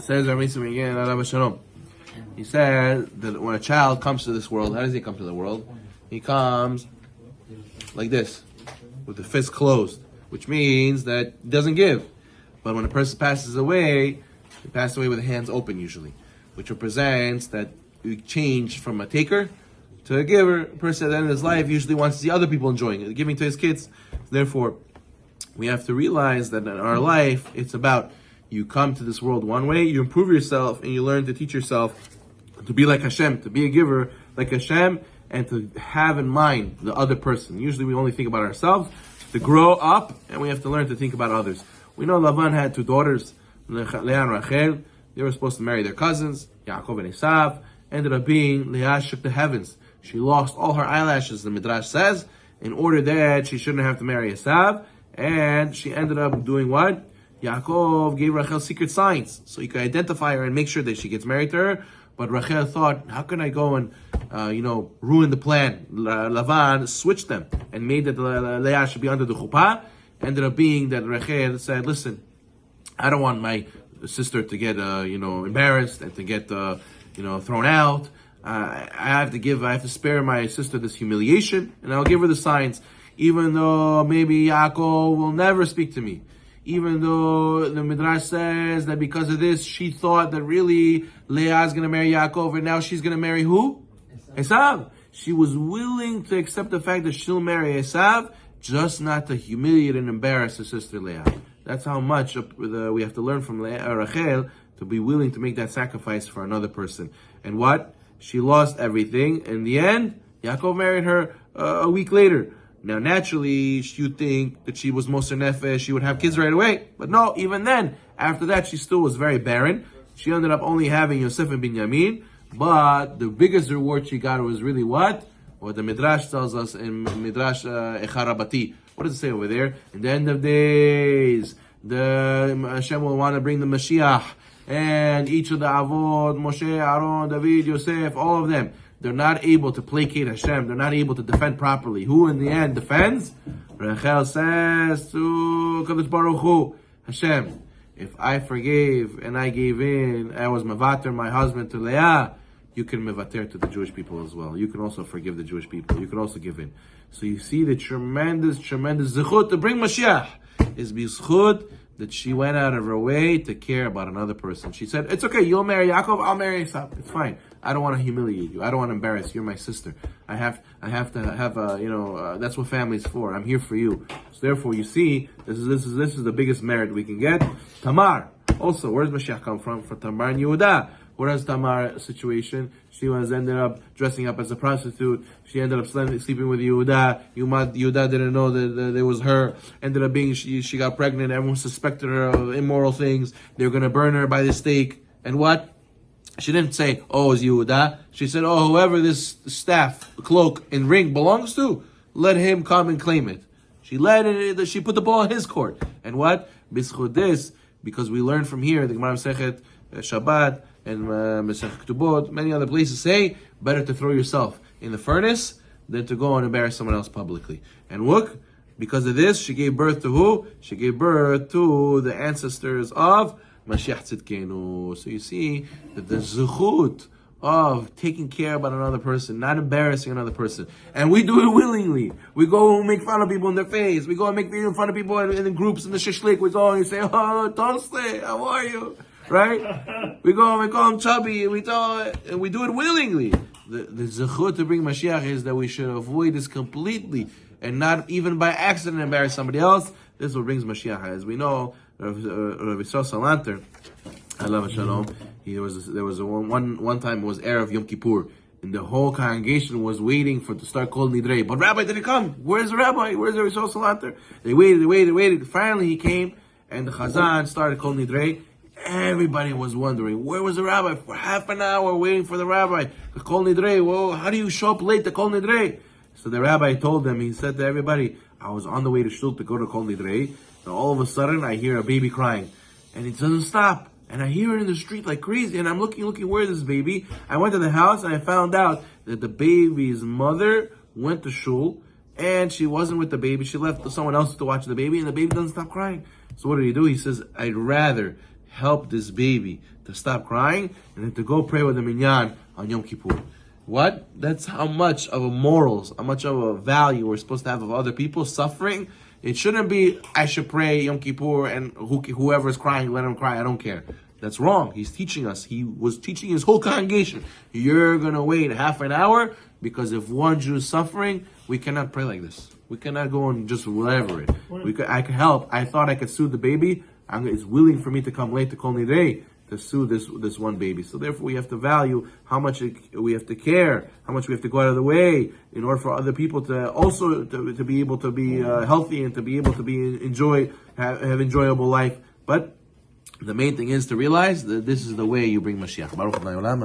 Says Rabbi Zino again, Rabbi Shalom. He said that when a child comes to this world, how does he come to the world? He comes like this, with the fist closed, which means that he doesn't give. But when a person passes away, he passes away with hands open usually, which represents that you change from a taker to a giver. A person at the end of his life usually wants to see other people enjoying it, giving to his kids. Therefore, we have to realize that in our life, it's about you come to this world one way, you improve yourself, and you learn to teach yourself to be like Hashem, to be a giver like Hashem, and to have in mind the other person. Usually we only think about ourselves. To grow up, and we have to learn to think about others. We know Lavan had two daughters, Leah and Rachel. They were supposed to marry their cousins, Yaakov and Esav. Ended up being Leah shook the heavens. She lost all her eyelashes, the Midrash says, in order that she shouldn't have to marry Esav. And she ended up doing what? Yaakov gave Rachel secret signs, so he could identify her and make sure that she gets married to her. But Rachel thought, how can I go and, ruin the plan? Lavan switched them and made that Leah should be under the chuppah. Ended up being that Rachel said, listen, I don't want my sister to get, embarrassed and to get, thrown out. I have to spare my sister this humiliation, and I'll give her the signs. Even though maybe Yaakov will never speak to me. Even though the Midrash says that because of this, she thought that really Leah is going to marry Yaakov, and now she's going to marry who? Esav. She was willing to accept the fact that she'll marry Esav, just not to humiliate and embarrass her sister Leah. That's how much we have to learn from Rachel, to be willing to make that sacrifice for another person. And what? She lost everything. In the end, Yaakov married her a week later. Now, naturally, you'd think that she was Moser Nefesh, she would have kids right away. But no, even then, after that, she still was very barren. She ended up only having Yosef and Binyamin. But the biggest reward she got was really what? What the Midrash tells us in Midrash Echarabati. What does it say over there? In the end of days, the Hashem will want to bring the Mashiach. And each of the Avod, Moshe, Aaron, David, Yosef, all of them, they're not able to placate Hashem. They're not able to defend properly. Who in the end defends? Rachel says to Kadosh Baruch Hu, Hashem, if I forgave and I gave in, I was mevater my husband to Leah, you can mevater to the Jewish people as well. You can also forgive the Jewish people. You can also give in. So you see the tremendous zechut to bring Mashiach is bizchut that she went out of her way to care about another person. She said, it's okay, you'll marry Yaakov, I'll marry Esav. It's fine. I don't want to humiliate you. I don't want to embarrass you. You're my sister. I have to have that's what family's for. I'm here for you. So therefore, you see, this is the biggest merit we can get. Tamar. Also, where does Mashiach come from? For Tamar and Yehuda. What is Tamar situation? She ended up dressing up as a prostitute. She ended up sleeping with Yehuda. Yehuda didn't know that it was her. Ended up being, she got pregnant. Everyone suspected her of immoral things. They were going to burn her by the stake. And what? She didn't say, oh, it's Yehuda. She said, oh, whoever this staff, cloak, and ring belongs to, let him come and claim it. She put the ball in his court. And what? B'zchut this, because we learn from here, the Gemara Masechet Shabbat, and Masechet Ketubot, many other places say, better to throw yourself in the furnace than to go and embarrass someone else publicly. And look, because of this, she gave birth to who? She gave birth to the ancestors of Mashiach Tzidkenu. So you see that the zechut of taking care about another person, not embarrassing another person. And we do it willingly. We go and make fun of people in their face. We go and make fun of people in groups in the shishlik. We go and say, oh, Tolstoy, how are you? Right? We go and we call him chubby, and we do it willingly. The zechut to bring Mashiach is that we should avoid this completely and not even by accident embarrass somebody else. This is what brings Mashiach. As we know, Rabbi Salanter, Allah Shalom, there was one time it was Erev Yom Kippur, and the whole congregation was waiting to start Kol Nidrei. But Rabbi didn't come. Where's the Rabbi? Where's Rabbi Salanter? They waited. Finally he came, and the Chazan started Kol Nidrei. Everybody was wondering, where was the Rabbi? For half an hour waiting for the Rabbi. The Kol Nidrei, well, how do you show up late to Kol Nidrei? So the Rabbi told them, he said to everybody, I was on the way to Shul to go to Kol Nidrei, and all of a sudden I hear a baby crying, and it doesn't stop. And I hear it in the street like crazy, and I'm looking, where is this baby? I went to the house, and I found out that the baby's mother went to Shul, and she wasn't with the baby. She left someone else to watch the baby, and the baby doesn't stop crying. So what did he do? He says, I'd rather help this baby to stop crying, and then to go pray with the minyan on Yom Kippur. What? That's how much of a morals, how much of a value we're supposed to have of other people suffering. It shouldn't be, I should pray Yom Kippur and whoever is crying, let him cry, I don't care. That's wrong. He's teaching us. He was teaching his whole congregation. You're going to wait half an hour because if one Jew is suffering, we cannot pray like this. We cannot go and just whatever it. I could help. I thought I could soothe the baby. It's willing for me to come late to Kol Nidrei to soothe this one baby. So therefore we have to value how much we have to care, how much we have to go out of the way in order for other people to also to be able to be healthy and to be able to be have enjoyable life. But the main thing is to realize that this is the way you bring Mashiach. Baruch Adonai Olam.